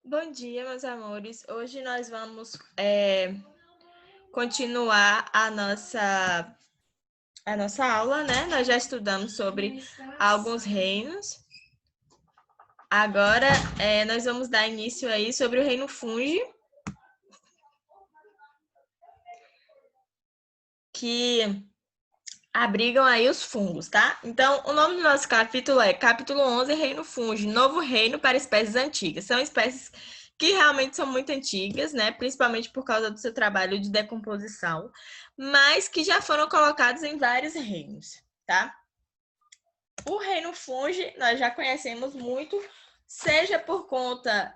Bom dia, meus amores. Hoje nós vamos continuar a nossa aula, né? Nós já estudamos sobre alguns reinos. Agora, nós vamos dar início aí sobre o reino Fungi, que abrigam aí os fungos, tá? Então, o nome do nosso capítulo é Capítulo 11, Reino Fungi, Novo Reino para Espécies Antigas. São espécies que realmente são muito antigas, né? Principalmente por causa do seu trabalho de decomposição, mas que já foram colocados em vários reinos, tá? O reino Fungi nós já conhecemos muito, seja por conta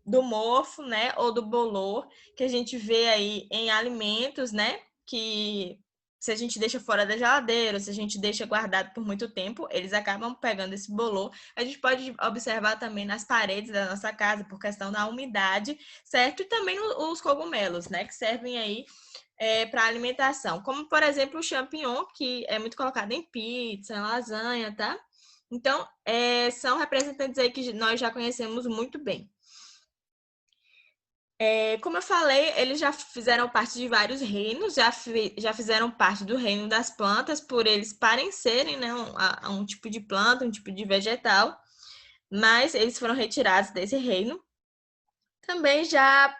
do mofo, né? Ou do bolor, que a gente vê aí em alimentos, né? Que se a gente deixa fora da geladeira, se a gente deixa guardado por muito tempo, eles acabam pegando esse bolor. A gente pode observar também nas paredes da nossa casa, por questão da umidade, certo? E também os cogumelos, né? Que servem aí para alimentação, como por exemplo o champignon, que é muito colocado em pizza, em lasanha, tá? Então, são representantes aí que nós já conhecemos muito bem. Como eu falei, eles já fizeram parte de vários reinos, já fizeram parte do reino das plantas, por eles parecerem, né, um tipo de planta, um tipo de vegetal, mas eles foram retirados desse reino. Também já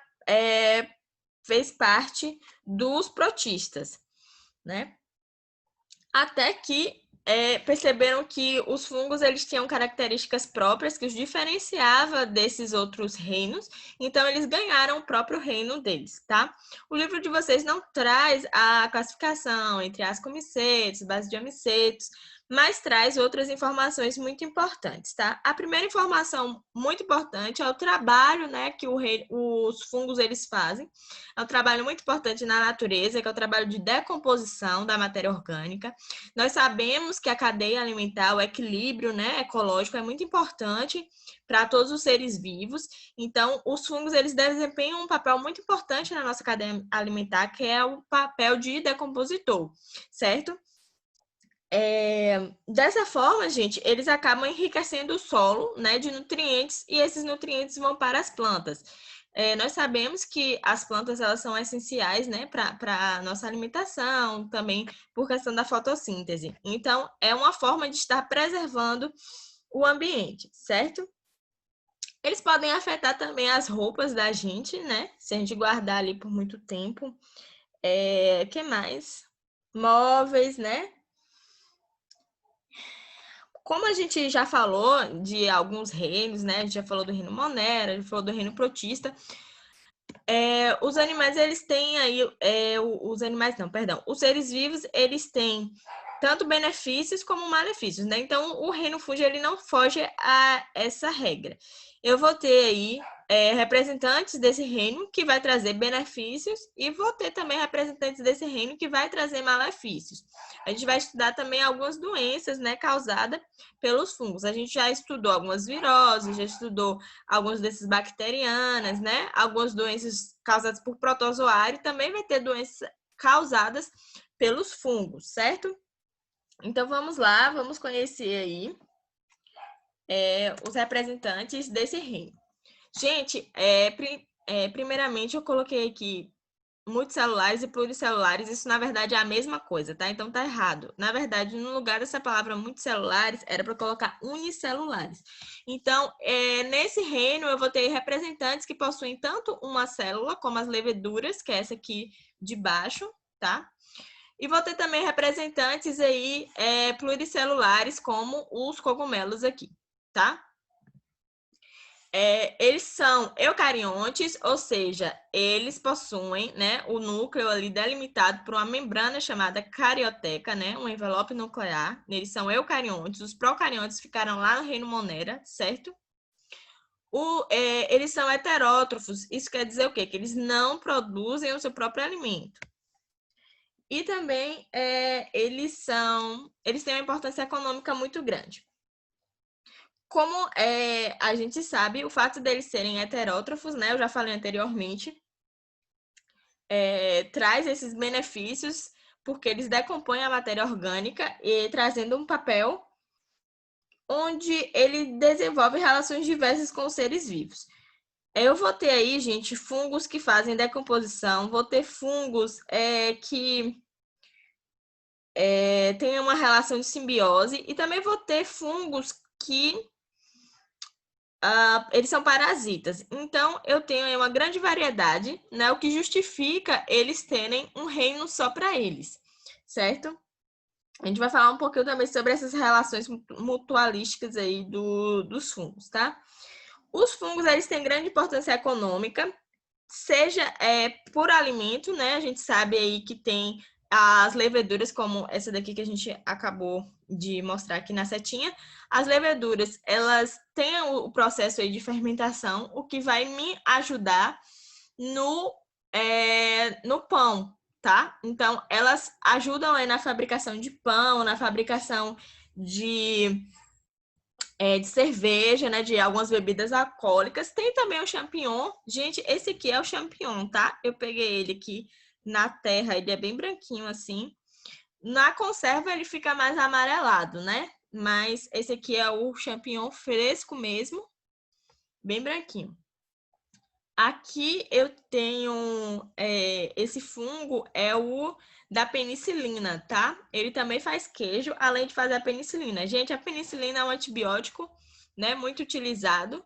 fez parte dos protistas, né? Até que perceberam que os fungos eles tinham características próprias que os diferenciava desses outros reinos, então eles ganharam o próprio reino deles, tá? O livro de vocês não traz a classificação entre ascomicetos, basidiomicetos, mas traz outras informações muito importantes, tá? A primeira informação muito importante é o trabalho, né, que os fungos eles fazem. É um trabalho muito importante na natureza, que é o trabalho de decomposição da matéria orgânica. Nós sabemos que a cadeia alimentar, o equilíbrio, né, ecológico é muito importante para todos os seres vivos. Então, os fungos eles desempenham um papel muito importante na nossa cadeia alimentar, que é o papel de decompositor, certo? Dessa forma, gente, eles acabam enriquecendo o solo, né, de nutrientes e esses nutrientes vão para as plantas. Nós sabemos que as plantas elas são essenciais, né, para a nossa alimentação, também por questão da fotossíntese. Então, é uma forma de estar preservando o ambiente, certo? Eles podem afetar também as roupas da gente, né? Se a gente guardar ali por muito tempo. Que mais? Móveis, né? Como a gente já falou de alguns reinos, né? A gente já falou do reino Monera, a gente falou do reino Protista. Os animais, eles têm aí... os animais não, perdão. Os seres vivos, eles têm tanto benefícios como malefícios, né? Então, o reino Fungi, ele não foge a essa regra. Eu vou ter aí representantes desse reino que vai trazer benefícios e vou ter também representantes desse reino que vai trazer malefícios. A gente vai estudar também algumas doenças, né, causadas pelos fungos. A gente já estudou algumas viroses, já estudou algumas doenças bacterianas, né? Algumas doenças causadas por protozoário, também vai ter doenças causadas pelos fungos, certo? Então vamos lá, vamos conhecer aí os representantes desse reino. Gente, primeiramente eu coloquei aqui multicelulares e pluricelulares, isso na verdade é a mesma coisa, tá? Então tá errado. Na verdade, no lugar dessa palavra multicelulares, era para colocar unicelulares. Então, nesse reino, eu vou ter representantes que possuem tanto uma célula, como as leveduras, que é essa aqui de baixo, tá? E vou ter também representantes aí pluricelulares, como os cogumelos aqui, tá? Eles são eucariontes, ou seja, eles possuem, né, o núcleo ali delimitado por uma membrana chamada carioteca, né, um envelope nuclear. Eles são eucariontes. Os procariontes ficaram lá no reino Monera, certo? Eles são heterótrofos. Isso quer dizer o quê? Que eles não produzem o seu próprio alimento. E também eles têm uma importância econômica muito grande. Como a gente sabe, o fato deles serem heterótrofos, né, eu já falei anteriormente, traz esses benefícios porque eles decompõem a matéria orgânica e trazendo um papel onde ele desenvolve relações diversas com os seres vivos. Eu vou ter aí, gente, fungos que fazem decomposição, vou ter fungos que têm uma relação de simbiose e também vou ter fungos que eles são parasitas. Então, eu tenho aí uma grande variedade, né? O que justifica eles terem um reino só para eles, certo? A gente vai falar um pouquinho também sobre essas relações mutualísticas aí dos fungos, tá? Os fungos, eles têm grande importância econômica, seja por alimento, né? A gente sabe aí que tem as leveduras, como essa daqui que a gente acabou de mostrar aqui na setinha. As leveduras, elas têm o processo aí de fermentação, o que vai me ajudar no pão, tá? Então, elas ajudam aí na fabricação de pão, na fabricação de cerveja, né? De algumas bebidas alcoólicas. Tem também o champignon. Gente, esse aqui é o champignon, tá? Eu peguei ele aqui na terra, ele é bem branquinho assim. Na conserva ele fica mais amarelado, né? Mas esse aqui é o champignon fresco mesmo, bem branquinho. Aqui eu tenho esse fungo, é o da penicilina, tá? Ele também faz queijo, além de fazer a penicilina. Gente, a penicilina é um antibiótico, né, muito utilizado.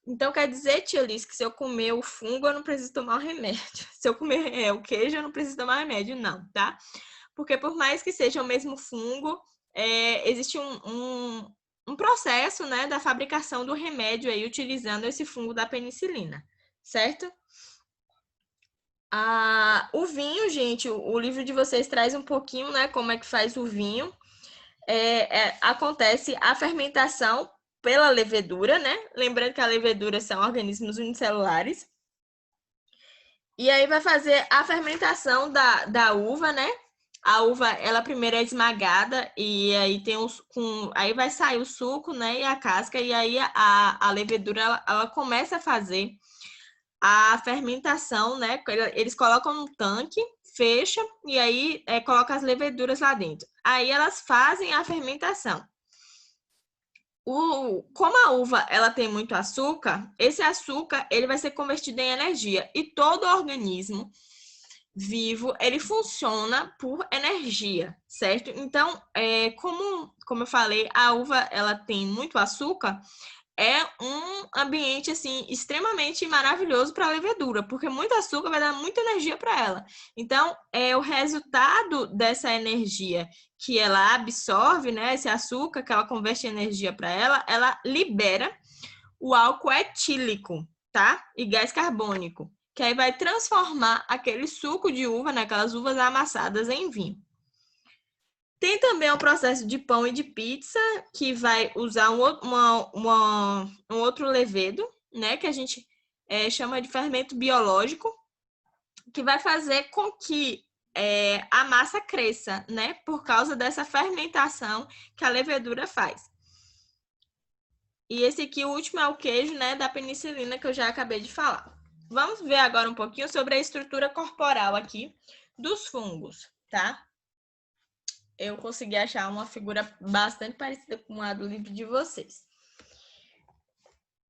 Então, quer dizer, tia Liz, que se eu comer o fungo, eu não preciso tomar o remédio. Se eu comer o queijo, eu não preciso tomar remédio, não, tá? Porque por mais que seja o mesmo fungo, existe um processo, né, da fabricação do remédio aí, utilizando esse fungo da penicilina, certo? O vinho, gente, o livro de vocês traz um pouquinho, né, como é que faz o vinho. Acontece a fermentação pela levedura, né? Lembrando que a levedura são organismos unicelulares. E aí vai fazer a fermentação da uva, né? A uva, ela primeiro é esmagada e aí aí vai sair o suco, né? E a casca, e aí a levedura ela começa a fazer a fermentação, né? Eles colocam no tanque, fecham e aí coloca as leveduras lá dentro. Aí elas fazem a fermentação. Como a uva ela tem muito açúcar, esse açúcar ele vai ser convertido em energia e todo organismo vivo ele funciona por energia, certo? Então, como eu falei, a uva ela tem muito açúcar, é um ambiente assim extremamente maravilhoso para a levedura, porque muito açúcar vai dar muita energia para ela. Então, o resultado dessa energia que ela absorve, né, esse açúcar que ela converte em energia para ela libera o álcool etílico, tá? E gás carbônico, que aí vai transformar aquele suco de uva, né, aquelas uvas amassadas em vinho. Tem também o processo de pão e de pizza, que vai usar um outro levedo, né? Que a gente chama de fermento biológico, que vai fazer com que a massa cresça, né? Por causa dessa fermentação que a levedura faz. E esse aqui, o último, é o queijo, né? Da penicilina, que eu já acabei de falar. Vamos ver agora um pouquinho sobre a estrutura corporal aqui dos fungos, tá? Eu consegui achar uma figura bastante parecida com a do livro de vocês.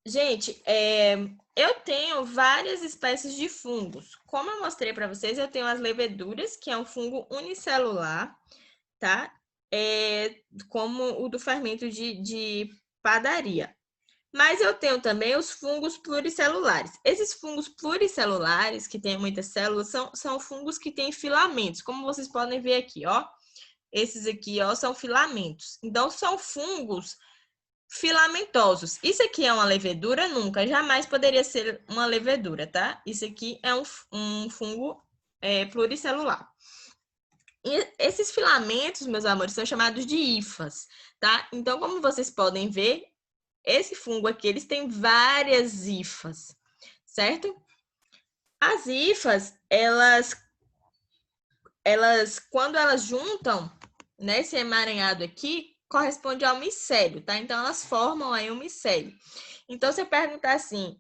Gente, eu tenho várias espécies de fungos. Como eu mostrei para vocês, eu tenho as leveduras, que é um fungo unicelular, tá? Como o do fermento de padaria. Mas eu tenho também os fungos pluricelulares. Esses fungos pluricelulares, que têm muitas células, são fungos que têm filamentos, como vocês podem ver aqui, ó. Esses aqui, ó, são filamentos. Então, são fungos filamentosos. Isso aqui é uma levedura? Nunca, jamais poderia ser uma levedura, tá? Isso aqui é um fungo pluricelular. E esses filamentos, meus amores, são chamados de hifas, tá? Então, como vocês podem ver, esse fungo aqui, eles têm várias hifas, certo? As hifas, quando elas juntam, né, esse emaranhado aqui, corresponde ao micélio, tá? Então, elas formam aí um micélio. Então, se eu perguntar assim,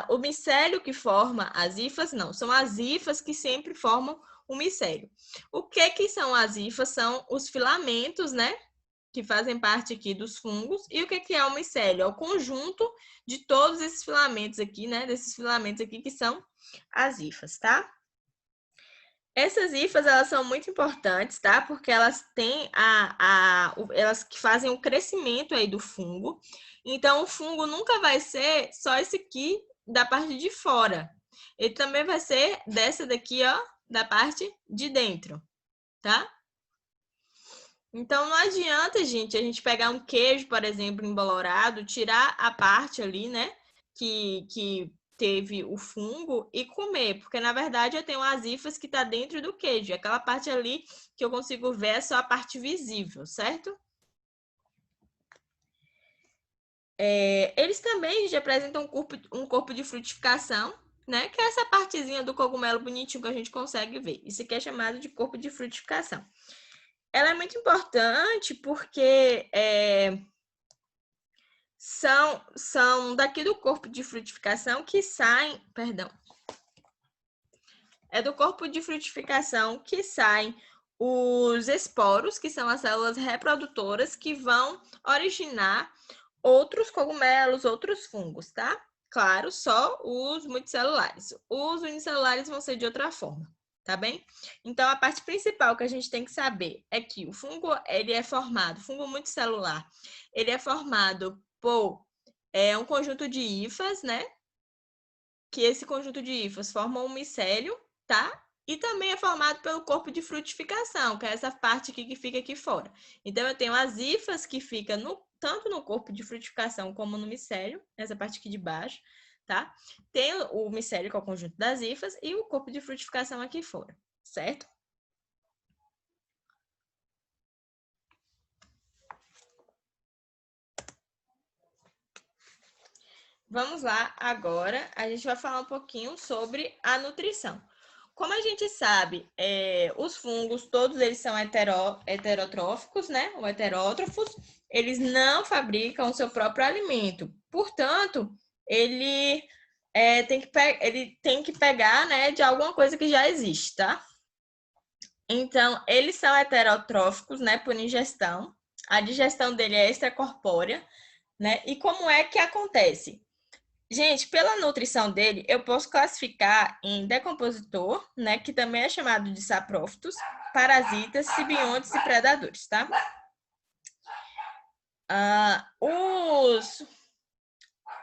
o micélio que forma as hifas, não, são as hifas que sempre formam o micélio. O que são as hifas? São os filamentos, né, que fazem parte aqui dos fungos. E o que é o micélio? É o conjunto de todos esses filamentos aqui, né? Desses filamentos aqui que são as hifas, tá? Essas hifas, elas são muito importantes, tá? Porque elas têm elas que fazem o crescimento aí do fungo. Então, o fungo nunca vai ser só esse aqui da parte de fora. Ele também vai ser dessa daqui, ó, da parte de dentro, tá? Então, não adianta, gente, a gente pegar um queijo, por exemplo, embolorado, tirar a parte ali, né, que teve o fungo e comer, porque, na verdade, eu tenho as hifas que tá dentro do queijo. Aquela parte ali que eu consigo ver é só a parte visível, certo? Eles também, gente, apresentam um corpo de frutificação, né, que é essa partezinha do cogumelo bonitinho que a gente consegue ver. Isso aqui é chamado de corpo de frutificação. Ela é muito importante porque são daqui do corpo de frutificação que saem, perdão, é do corpo de frutificação que saem os esporos, que são as células reprodutoras que vão originar outros cogumelos, outros fungos, tá? Claro, só os multicelulares. Os unicelulares vão ser de outra forma. Tá bem? Então, a parte principal que a gente tem que saber é que o fungo, ele é formado, fungo multicelular, ele é formado por um conjunto de hifas, né? Que esse conjunto de hifas forma um micélio, tá? E também é formado pelo corpo de frutificação, que é essa parte aqui que fica aqui fora. Então, eu tenho as hifas que ficam tanto no corpo de frutificação como no micélio, essa parte aqui de baixo, tá? Tem o micélio, que é o conjunto das hifas, e o corpo de frutificação aqui fora, certo? Vamos lá, agora a gente vai falar um pouquinho sobre a nutrição. Como a gente sabe, os fungos, todos eles são heterotróficos, né? Ou heterótrofos, eles não fabricam o seu próprio alimento. Portanto, ele tem que pegar, né, de alguma coisa que já existe, tá? Então, eles são heterotróficos, né, por ingestão. A digestão dele é extracorpórea, né? E como é que acontece? Gente, pela nutrição dele, eu posso classificar em decompositor, né, que também é chamado de saprófitos, parasitas, simbiontes e predadores, tá?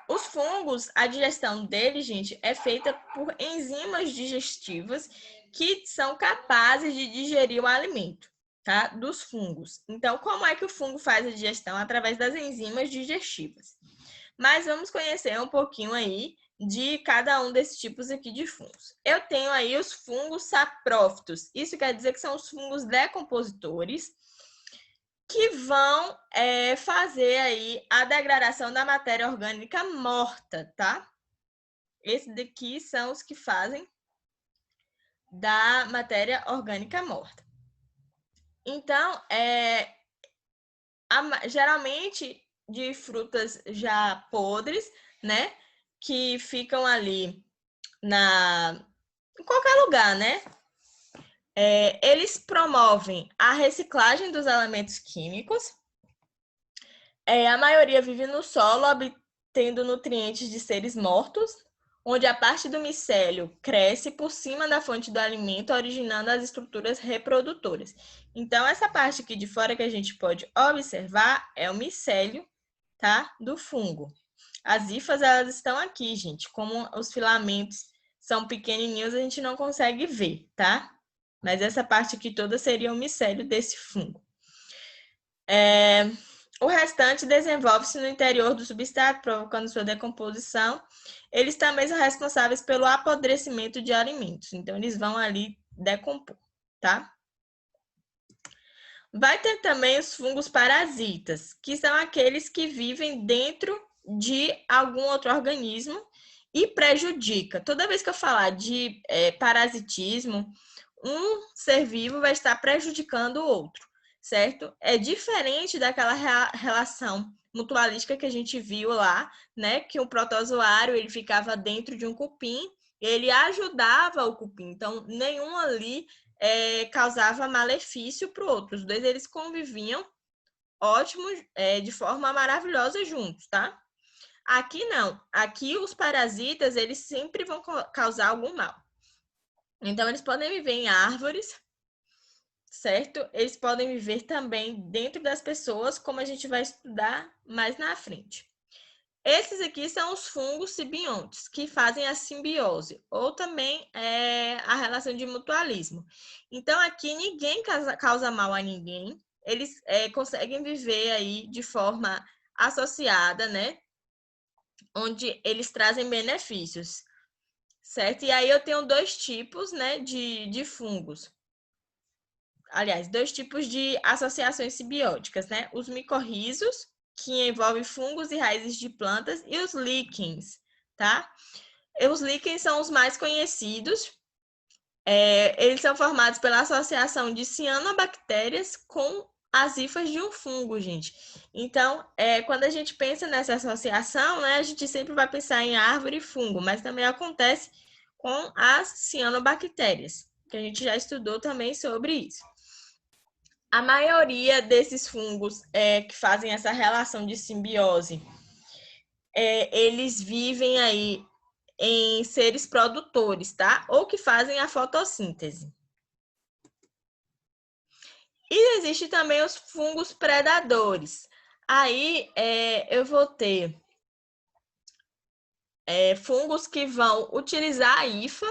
Os fungos, a digestão deles, gente, é feita por enzimas digestivas que são capazes de digerir o alimento, tá? Dos fungos. Então, como é que o fungo faz a digestão? Através das enzimas digestivas. Mas vamos conhecer um pouquinho aí de cada um desses tipos aqui de fungos. Eu tenho aí os fungos saprófitos. Isso quer dizer que são os fungos decompositores que vão fazer aí a degradação da matéria orgânica morta, tá? Esses daqui são os que fazem da matéria orgânica morta. Então, geralmente de frutas já podres, né? Que ficam ali em qualquer lugar, né? Eles promovem a reciclagem dos elementos químicos. A maioria vive no solo, obtendo nutrientes de seres mortos, onde a parte do micélio cresce por cima da fonte do alimento, originando as estruturas reprodutoras. Então, essa parte aqui de fora que a gente pode observar é o micélio, tá? Do fungo. As hifas, elas estão aqui, gente. Como os filamentos são pequenininhos, a gente não consegue ver, tá? Mas essa parte aqui toda seria o micélio desse fungo. O restante desenvolve-se no interior do substrato, provocando sua decomposição. Eles também são responsáveis pelo apodrecimento de alimentos. Então, eles vão ali decompor, tá? Vai ter também os fungos parasitas, que são aqueles que vivem dentro de algum outro organismo e prejudica. Toda vez que eu falar de parasitismo, um ser vivo vai estar prejudicando o outro, certo? É diferente daquela relação mutualística que a gente viu lá, né? Que o protozoário ele ficava dentro de um cupim, ele ajudava o cupim, então nenhum ali causava malefício para o outro. Os dois eles conviviam ótimos, de forma maravilhosa juntos, tá? Aqui não. Aqui os parasitas, eles sempre vão causar algum mal. Então, eles podem viver em árvores, certo? Eles podem viver também dentro das pessoas, como a gente vai estudar mais na frente. Esses aqui são os fungos simbiontes, que fazem a simbiose, ou também a relação de mutualismo. Então, aqui ninguém causa mal a ninguém, eles conseguem viver aí de forma associada, né? Onde eles trazem benefícios, certo? E aí eu tenho dois tipos, né, de fungos. Aliás, dois tipos de associações simbióticas, né? Os micorrizos, que envolvem fungos e raízes de plantas, e os líquens, tá? Os líquens são os mais conhecidos. Eles são formados pela associação de cianobactérias com as hifas de um fungo, gente. Então, quando a gente pensa nessa associação, né, a gente sempre vai pensar em árvore e fungo, mas também acontece com as cianobactérias, que a gente já estudou também sobre isso. A maioria desses fungos que fazem essa relação de simbiose, eles vivem aí em seres produtores, tá? Ou que fazem a fotossíntese. E existe também os fungos predadores. Aí eu vou ter fungos que vão utilizar a hifa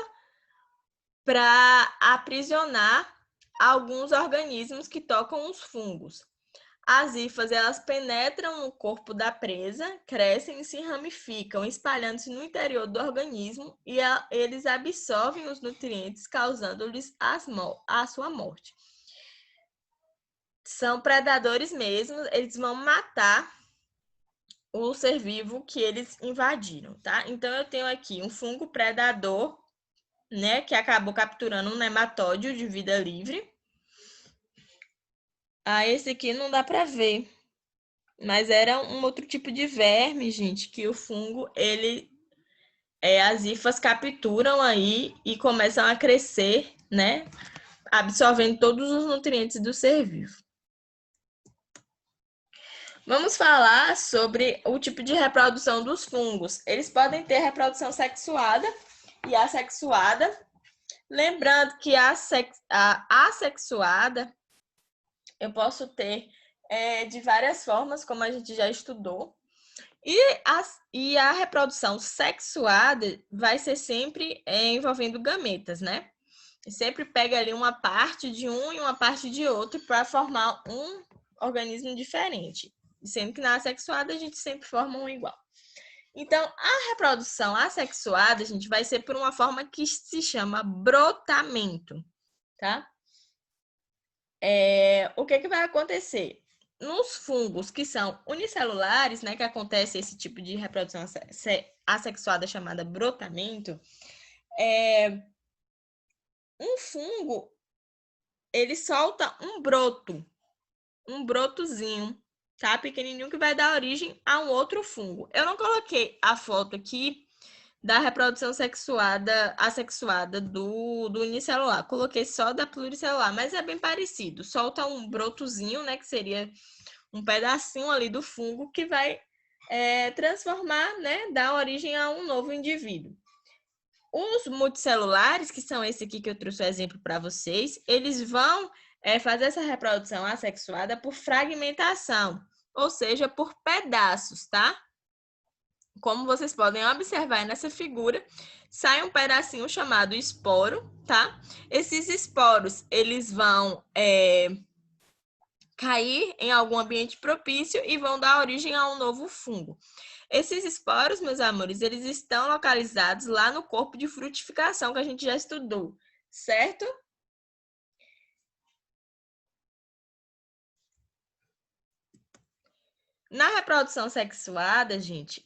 para aprisionar alguns organismos que tocam os fungos. As hifas, elas penetram no corpo da presa, crescem e se ramificam, espalhando-se no interior do organismo e eles absorvem os nutrientes, causando-lhes a sua morte. São predadores mesmo, eles vão matar o ser vivo que eles invadiram, tá? Então, eu tenho aqui um fungo predador, né, que acabou capturando um nematóide de vida livre. Esse aqui não dá para ver, mas era um outro tipo de verme, gente, que o fungo, as hifas capturam aí e começam a crescer, né, absorvendo todos os nutrientes do ser vivo. Vamos falar sobre o tipo de reprodução dos fungos. Eles podem ter reprodução sexuada e assexuada. Lembrando que a assexuada eu posso ter de várias formas, como a gente já estudou. E a reprodução sexuada vai ser sempre envolvendo gametas, né? Sempre pega ali uma parte de um e uma parte de outro para formar um organismo diferente. Sendo que na assexuada a gente sempre forma um igual. Então, a reprodução assexuada, a gente vai ser por uma forma que se chama brotamento, tá? O que vai acontecer? Nos fungos que são unicelulares, né, que acontece esse tipo de reprodução assexuada chamada brotamento, um fungo, ele solta um brotozinho, tá? Pequenininho, que vai dar origem a um outro fungo. Eu não coloquei a foto aqui da reprodução assexuada do unicelular. Coloquei só da pluricelular, mas é bem parecido. Solta um brotozinho, né, que seria um pedacinho ali do fungo que vai transformar, né, dar origem a um novo indivíduo. Os multicelulares, que são esse aqui que eu trouxe o exemplo para vocês, eles vão fazer essa reprodução assexuada por fragmentação, ou seja, por pedaços, tá? Como vocês podem observar nessa figura, sai um pedacinho chamado esporo, tá? Esses esporos, eles vão cair em algum ambiente propício e vão dar origem a um novo fungo. Esses esporos, meus amores, eles estão localizados lá no corpo de frutificação que a gente já estudou, certo? Na reprodução sexuada, gente,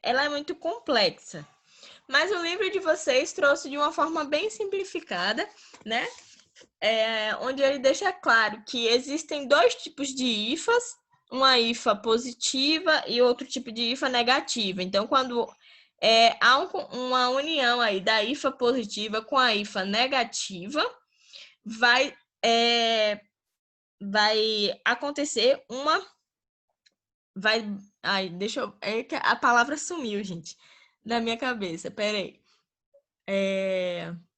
ela é muito complexa. Mas o livro de vocês trouxe de uma forma bem simplificada, né? Onde ele deixa claro que existem dois tipos de hifas, uma hifa positiva e outro tipo de hifa negativa. Então, quando há uma união aí da hifa positiva com a hifa negativa, vai vai acontecer ai, é que a palavra sumiu, gente, da minha cabeça, peraí.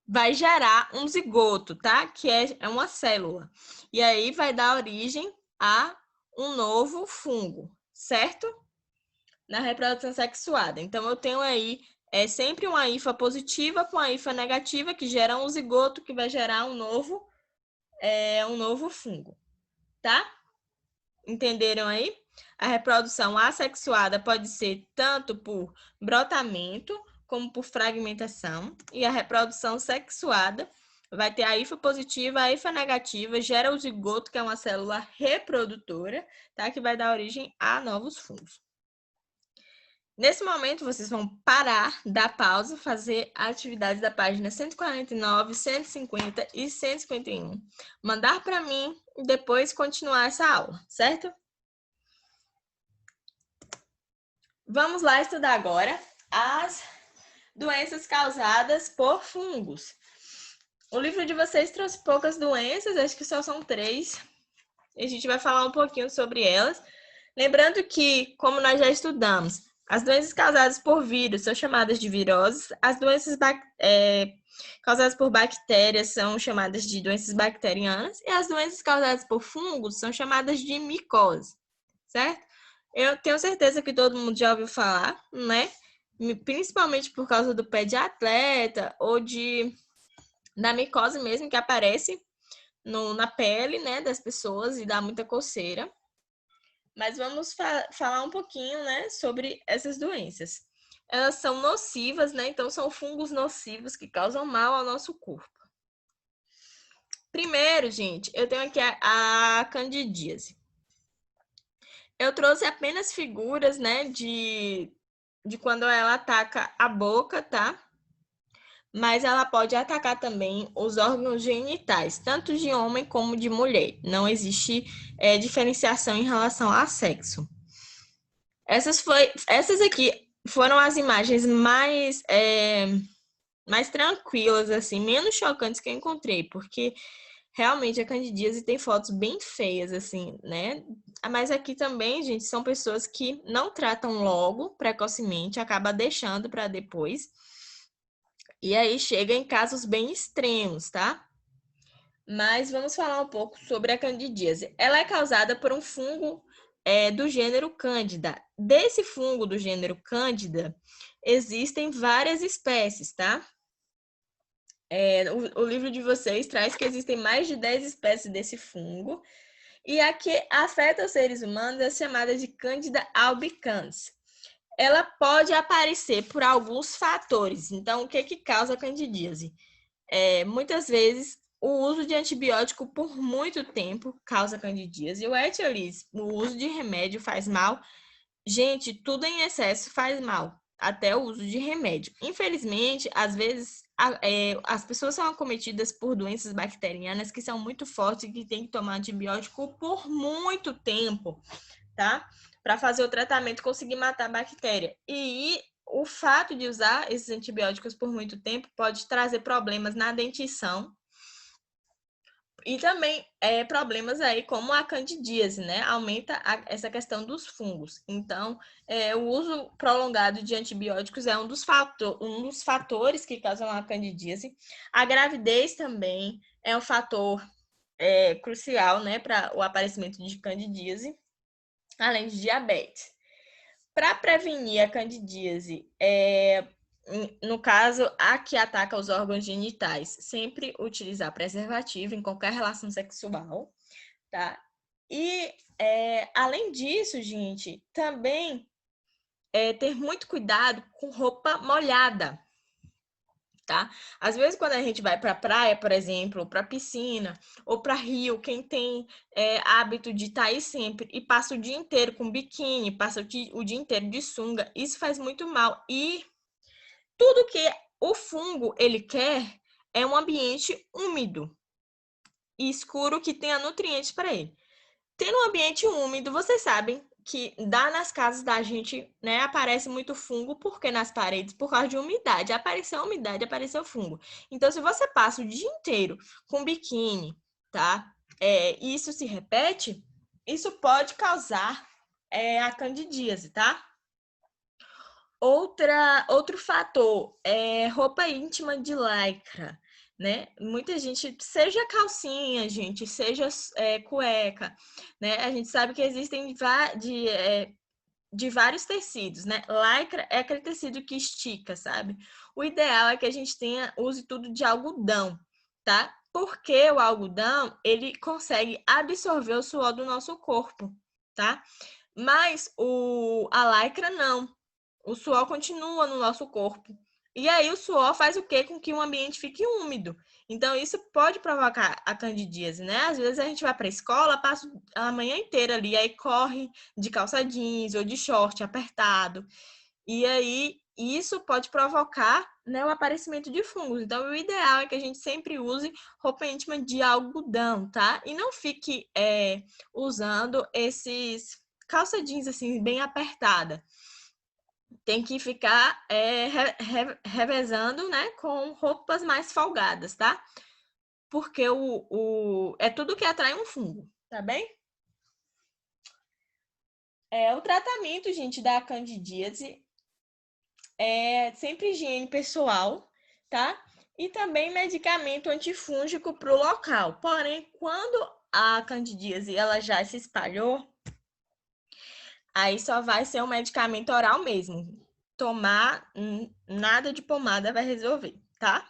Vai gerar um zigoto, tá? Que é uma célula. E aí vai dar origem a um novo fungo, certo? Na reprodução sexuada. Então, eu tenho aí sempre uma hifa positiva com a hifa negativa, que gera um zigoto, que vai gerar um novo fungo, tá? Entenderam aí? A reprodução assexuada pode ser tanto por brotamento como por fragmentação. E a reprodução sexuada vai ter a hifa positiva, a hifa negativa, gera o zigoto, que é uma célula reprodutora, tá? Que vai dar origem a novos fungos. Nesse momento, vocês vão parar, dar pausa, fazer a atividade da página 149, 150 e 151. Mandar para mim e depois continuar essa aula, certo? Vamos lá estudar agora as doenças causadas por fungos. O livro de vocês trouxe poucas doenças, acho que só são 3. A gente vai falar um pouquinho sobre elas. Lembrando que, como nós já estudamos, as doenças causadas por vírus são chamadas de viroses, as doenças causadas por bactérias são chamadas de doenças bacterianas e as doenças causadas por fungos são chamadas de micose, certo? Eu tenho certeza que todo mundo já ouviu falar, né? Principalmente por causa do pé de atleta ou da micose mesmo, que aparece na pele, né, das pessoas e dá muita coceira. Mas vamos falar um pouquinho, né, sobre essas doenças. Elas são nocivas, né? Então, são fungos nocivos que causam mal ao nosso corpo. Primeiro, gente, eu tenho aqui a candidíase. Eu trouxe apenas figuras, né, de quando ela ataca a boca, tá? Mas ela pode atacar também os órgãos genitais, tanto de homem como de mulher. Não existe diferenciação em relação a sexo. Essas aqui foram as imagens mais tranquilas, assim, menos chocantes que eu encontrei, porque realmente a candidíase tem fotos bem feias, assim, né? Mas aqui também, gente, são pessoas que não tratam logo, precocemente, acaba deixando para depois. E aí chega em casos bem extremos, tá? Mas vamos falar um pouco sobre a candidíase. Ela é causada por um fungo do gênero Cândida. Desse fungo do gênero Cândida, existem várias espécies, tá? O livro de vocês traz que existem mais de 10 espécies desse fungo. E a que afeta os seres humanos é chamada de Cândida albicans. Ela pode aparecer por alguns fatores. Então, o que causa a candidíase? Muitas vezes, o uso de antibiótico por muito tempo causa candidíase. O etiolise, o uso de remédio faz mal. Gente, tudo em excesso faz mal, até o uso de remédio. Infelizmente, às vezes, as pessoas são acometidas por doenças bacterianas que são muito fortes e que tem que tomar antibiótico por muito tempo, tá? Para fazer o tratamento e conseguir matar a bactéria. E o fato de usar esses antibióticos por muito tempo pode trazer problemas na dentição e também problemas aí como a candidíase, né? Aumenta essa questão dos fungos. Então, o uso prolongado de antibióticos é um dos fatores que causam a candidíase. A gravidez também é um fator crucial, né, para o aparecimento de candidíase, além de diabetes. Para prevenir a candidíase, no caso, a que ataca os órgãos genitais, sempre utilizar preservativo em qualquer relação sexual, tá? E, além disso, gente, também ter muito cuidado com roupa molhada, tá? Às vezes, quando a gente vai para a praia, por exemplo, para piscina ou para rio, quem tem hábito de estar aí sempre e passa o dia inteiro com biquíni, passa o dia inteiro de sunga, isso faz muito mal. E tudo que o fungo ele quer é um ambiente úmido e escuro que tenha nutrientes para ele. Tendo um ambiente úmido, vocês sabem que nas casas da gente, né, aparece muito fungo, porque nas paredes, por causa de umidade. Apareceu umidade, apareceu fungo. Então, se você passa o dia inteiro com biquíni, tá? e isso se repete, isso pode causar a candidíase, tá? Outro fator é roupa íntima de lycra, né? Muita gente, seja calcinha, gente, seja cueca, né? A gente sabe que existem de vários tecidos, né? Lycra é aquele tecido que estica, sabe? O ideal é que a gente use tudo de algodão, tá? Porque o algodão, ele consegue absorver o suor do nosso corpo, tá? Mas a lycra não. O suor continua no nosso corpo. E aí o suor faz o quê? Com que o ambiente fique úmido. Então, isso pode provocar a candidíase, né? Às vezes a gente vai para a escola, passa a manhã inteira ali, aí corre de calça jeans ou de short apertado. E aí isso pode provocar, né, o aparecimento de fungos. Então, o ideal é que a gente sempre use roupa íntima de algodão, tá? E não fique usando esses calça jeans assim, bem apertada. Tem que ficar revezando, né, com roupas mais folgadas, tá? Porque é tudo que atrai um fungo, tá bem? O tratamento, gente, da candidíase é sempre higiene pessoal, tá? E também medicamento antifúngico para o local. Porém, quando a candidíase ela já se espalhou, aí só vai ser um medicamento oral mesmo. Tomar nada de pomada vai resolver, tá?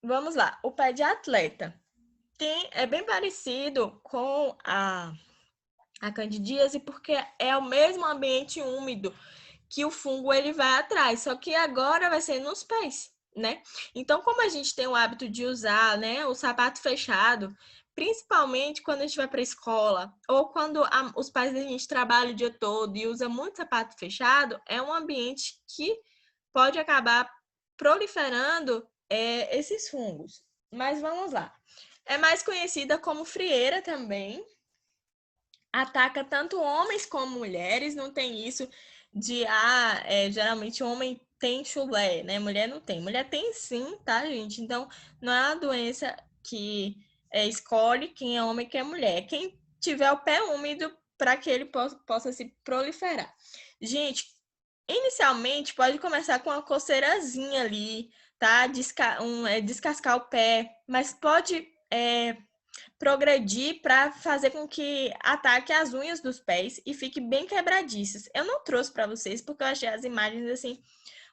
Vamos lá, o pé de atleta é bem parecido com a candidíase porque é o mesmo ambiente úmido que o fungo ele vai atrás, só que agora vai ser nos pés, né? Então, como a gente tem o hábito de usar, né, o sapato fechado, principalmente quando a gente vai para a escola ou quando os pais da gente trabalham o dia todo e usa muito sapato fechado, é um ambiente que pode acabar proliferando esses fungos. Mas vamos lá. É mais conhecida como frieira também. Ataca tanto homens como mulheres, não tem isso de, geralmente homem tem chulé, né? Mulher não tem. Mulher tem sim, tá, gente? Então, não é uma doença que escolhe quem é homem e quem é mulher. Quem tiver o pé úmido para que ele possa se proliferar. Gente, inicialmente pode começar com uma coceirazinha ali, tá? Descascar o pé, mas pode progredir para fazer com que ataque as unhas dos pés e fique bem quebradiças. Eu não trouxe para vocês porque eu achei as imagens assim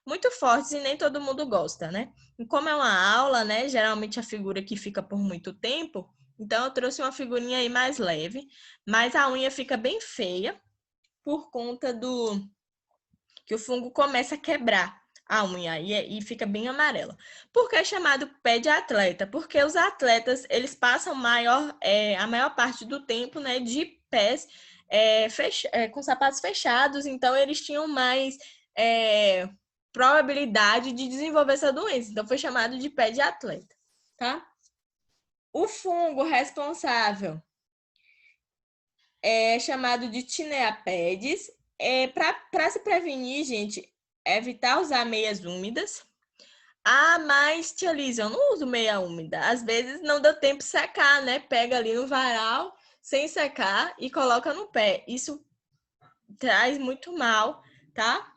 muito fortes e nem todo mundo gosta, né? E como é uma aula, né, geralmente a figura que fica por muito tempo, então eu trouxe uma figurinha aí mais leve, mas a unha fica bem feia por conta do que o fungo começa a quebrar a unha e fica bem amarela. Por que é chamado pé de atleta? Porque os atletas, eles passam a maior parte do tempo, né, de pés com sapatos fechados, então eles tinham mais probabilidade de desenvolver essa doença. Então foi chamado de pé de atleta, tá? O fungo responsável é chamado de Tinea pedis. Para se prevenir, gente, evitar usar meias úmidas. Ah, mas, tia Liz, eu não uso meia úmida. Às vezes não dá tempo de secar, né? Pega ali no varal, sem secar e coloca no pé. Isso traz muito mal, tá?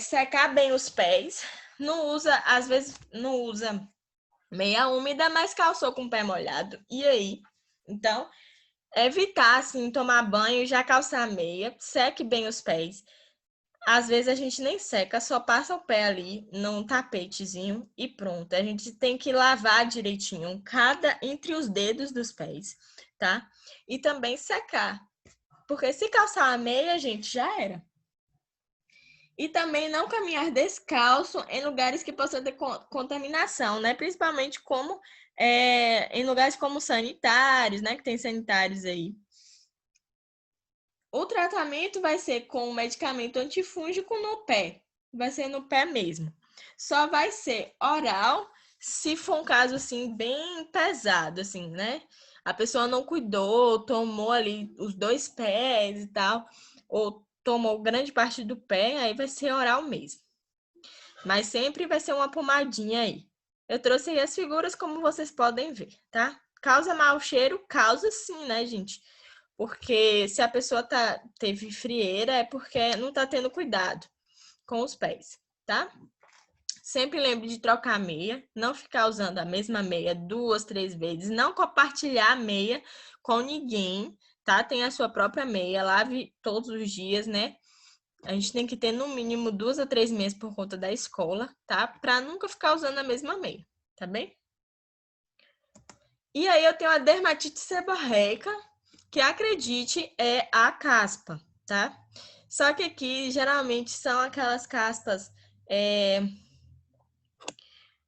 Secar bem os pés. Não usa, às vezes não usa meia úmida, mas calçou com o pé molhado. E aí? Então, evitar, assim, tomar banho e já calçar meia. Seque bem os pés. Às vezes a gente nem seca, só passa o pé ali num tapetezinho e pronto. A gente tem que lavar direitinho entre os dedos dos pés, tá? E também secar. Porque se calçar a meia, gente, já era. E também não caminhar descalço em lugares que possam ter contaminação, né? Principalmente em lugares como sanitários, né? Que tem sanitários aí. O tratamento vai ser com medicamento antifúngico no pé. Vai ser no pé mesmo. Só vai ser oral se for um caso assim bem pesado, assim, né? A pessoa não cuidou, tomou ali os 2 pés e tal, ou tomou grande parte do pé, aí vai ser oral mesmo. Mas sempre vai ser uma pomadinha aí. Eu trouxe aí as figuras, como vocês podem ver, tá? Causa mau cheiro? Causa sim, né, gente? Porque se a pessoa teve frieira, é porque não tá tendo cuidado com os pés, tá? Sempre lembre de trocar a meia, não ficar usando a mesma meia 2, 3 vezes, não compartilhar a meia com ninguém, tá? Tem a sua própria meia, lave todos os dias, né? A gente tem que ter no mínimo 2 a 3 meias por conta da escola, tá? Pra nunca ficar usando a mesma meia, tá bem? E aí eu tenho a dermatite seborreica, que acredite é a caspa, tá? Só que aqui geralmente são aquelas caspas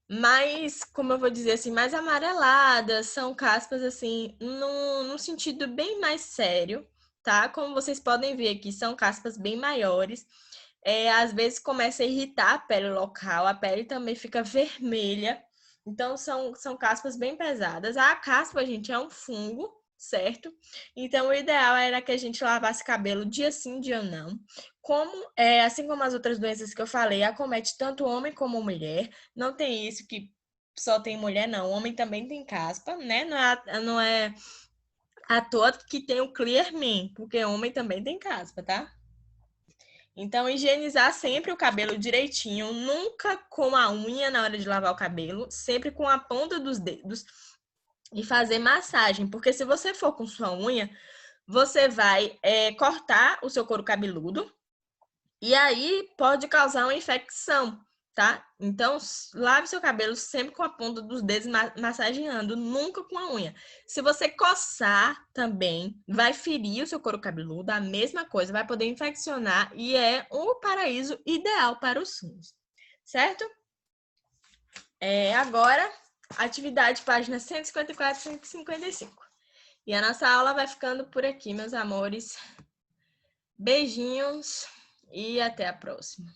mais, como eu vou dizer assim, mais amareladas, são caspas assim, num sentido bem mais sério, tá? Como vocês podem ver aqui, são caspas bem maiores. Às vezes começa a irritar a pele local, a pele também fica vermelha. Então, são caspas bem pesadas. A caspa, gente, é um fungo, certo? Então, o ideal era que a gente lavasse cabelo dia sim, dia não. Assim como as outras doenças que eu falei, acomete tanto homem como mulher. Não tem isso que só tem mulher, não. O homem também tem caspa, né? Não é à toa que tem o Clear Man, porque homem também tem caspa, tá? Então, higienizar sempre o cabelo direitinho, nunca com a unha na hora de lavar o cabelo, sempre com a ponta dos dedos e fazer massagem, porque se você for com sua unha, você vai cortar o seu couro cabeludo e aí pode causar uma infecção, tá? Então, lave seu cabelo sempre com a ponta dos dedos massageando, nunca com a unha. Se você coçar também, vai ferir o seu couro cabeludo, a mesma coisa, vai poder infeccionar e é o paraíso ideal para os fungos, certo? Agora, atividade página 154 e 155. E a nossa aula vai ficando por aqui, meus amores. Beijinhos e até a próxima.